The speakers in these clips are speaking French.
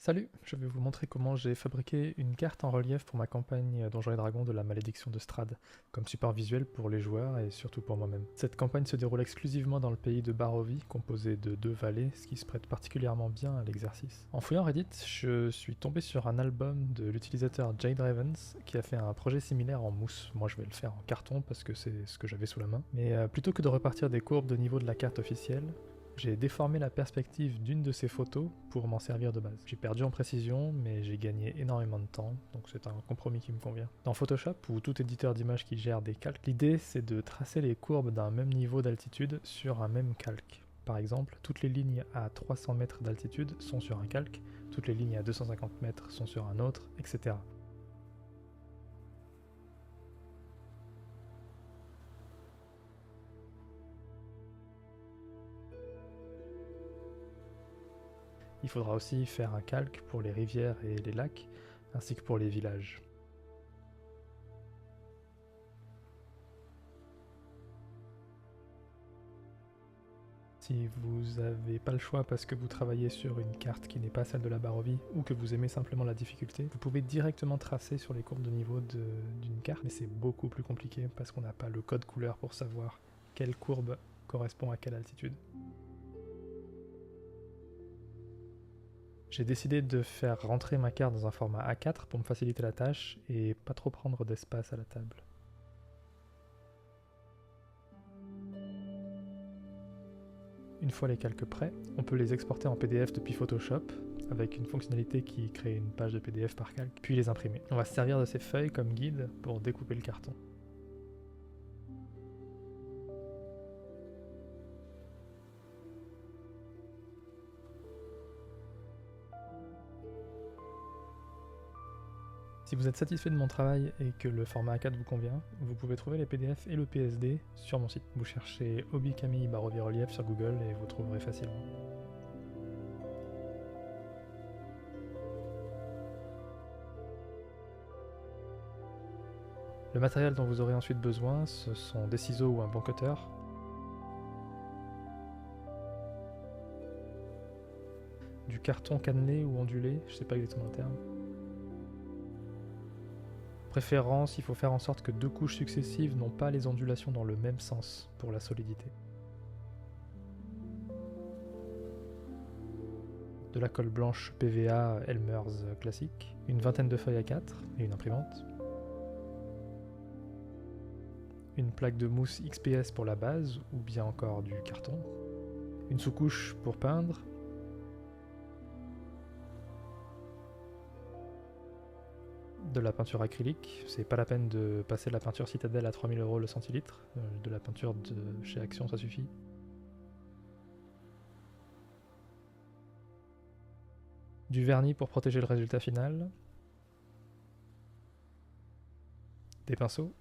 Salut, je vais vous montrer comment j'ai fabriqué une carte en relief pour ma campagne Donjons et Dragons de la Malédiction de Strahd, comme support visuel pour les joueurs et surtout pour moi-même. Cette campagne se déroule exclusivement dans le pays de Barovie, composé de 2 vallées, ce qui se prête particulièrement bien à l'exercice. En fouillant Reddit, je suis tombé sur un album de l'utilisateur Jade Ravens qui a fait un projet similaire en mousse. Moi je vais le faire en carton parce que c'est ce que j'avais sous la main. Mais plutôt que de repartir des courbes de niveau de la carte officielle, j'ai déformé la perspective d'une de ces photos pour m'en servir de base. J'ai perdu en précision, mais j'ai gagné énormément de temps, donc c'est un compromis qui me convient. Dans Photoshop, ou tout éditeur d'images qui gère des calques, l'idée c'est de tracer les courbes d'un même niveau d'altitude sur un même calque. Par exemple, toutes les lignes à 300 mètres d'altitude sont sur un calque, toutes les lignes à 250 mètres sont sur un autre, etc. Il faudra aussi faire un calque pour les rivières et les lacs, ainsi que pour les villages. Si vous n'avez pas le choix parce que vous travaillez sur une carte qui n'est pas celle de la Barovie ou que vous aimez simplement la difficulté, vous pouvez directement tracer sur les courbes de niveau d'une carte, mais c'est beaucoup plus compliqué parce qu'on n'a pas le code couleur pour savoir quelle courbe correspond à quelle altitude. J'ai décidé de faire rentrer ma carte dans un format A4 pour me faciliter la tâche et pas trop prendre d'espace à la table. Une fois les calques prêts, on peut les exporter en PDF depuis Photoshop, avec une fonctionnalité qui crée une page de PDF par calque, puis les imprimer. On va se servir de ces feuilles comme guide pour découper le carton. Si vous êtes satisfait de mon travail et que le format A4 vous convient, vous pouvez trouver les PDF et le PSD sur mon site. Vous cherchez Hobby Camille Barovie Relief sur Google et vous trouverez facilement. Le matériel dont vous aurez ensuite besoin, ce sont des ciseaux ou un bon cutter, du carton cannelé ou ondulé, je sais pas exactement le terme. Préférence, il faut faire en sorte que 2 couches successives n'ont pas les ondulations dans le même sens pour la solidité. De la colle blanche PVA Elmer's classique, une vingtaine de feuilles A4 et une imprimante, une plaque de mousse XPS pour la base ou bien encore du carton, une sous-couche pour peindre, de la peinture acrylique, c'est pas la peine de passer de la peinture Citadel à 3000 € le centilitre, de la peinture de chez Action ça suffit. Du vernis pour protéger le résultat final, des pinceaux,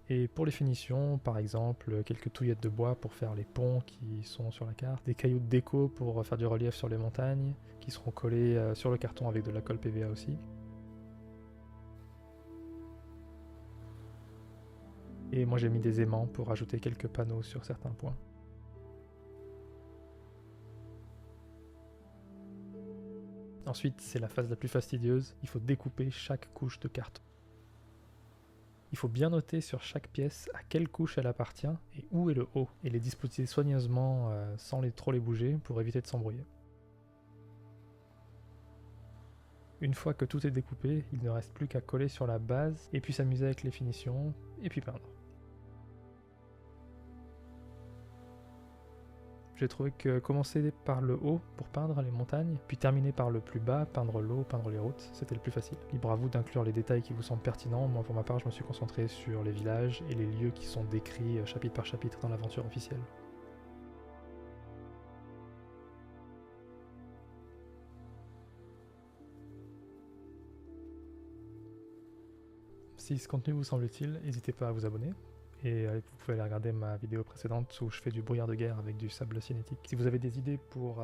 et pour les finitions, par exemple, quelques touillettes de bois pour faire les ponts qui sont sur la carte, des cailloux de déco pour faire du relief sur les montagnes, qui seront collés sur le carton avec de la colle PVA aussi. Et moi j'ai mis des aimants pour ajouter quelques panneaux sur certains points. Ensuite, c'est la phase la plus fastidieuse, il faut découper chaque couche de carton. Il faut bien noter sur chaque pièce à quelle couche elle appartient et où est le haut, et les disposer soigneusement sans trop les bouger pour éviter de s'embrouiller. Une fois que tout est découpé, il ne reste plus qu'à coller sur la base, et puis s'amuser avec les finitions, et puis peindre. J'ai trouvé que commencer par le haut pour peindre les montagnes, puis terminer par le plus bas, peindre l'eau, peindre les routes, c'était le plus facile. Libre à vous d'inclure les détails qui vous semblent pertinents, moi pour ma part je me suis concentré sur les villages et les lieux qui sont décrits chapitre par chapitre dans l'aventure officielle. Si ce contenu vous semble utile, n'hésitez pas à vous abonner. Et vous pouvez aller regarder ma vidéo précédente où je fais du brouillard de guerre avec du sable cinétique. Si vous avez des idées pour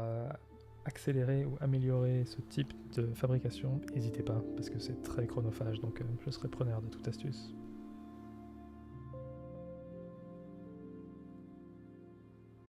accélérer ou améliorer ce type de fabrication, n'hésitez pas, parce que c'est très chronophage, donc je serai preneur de toute astuce.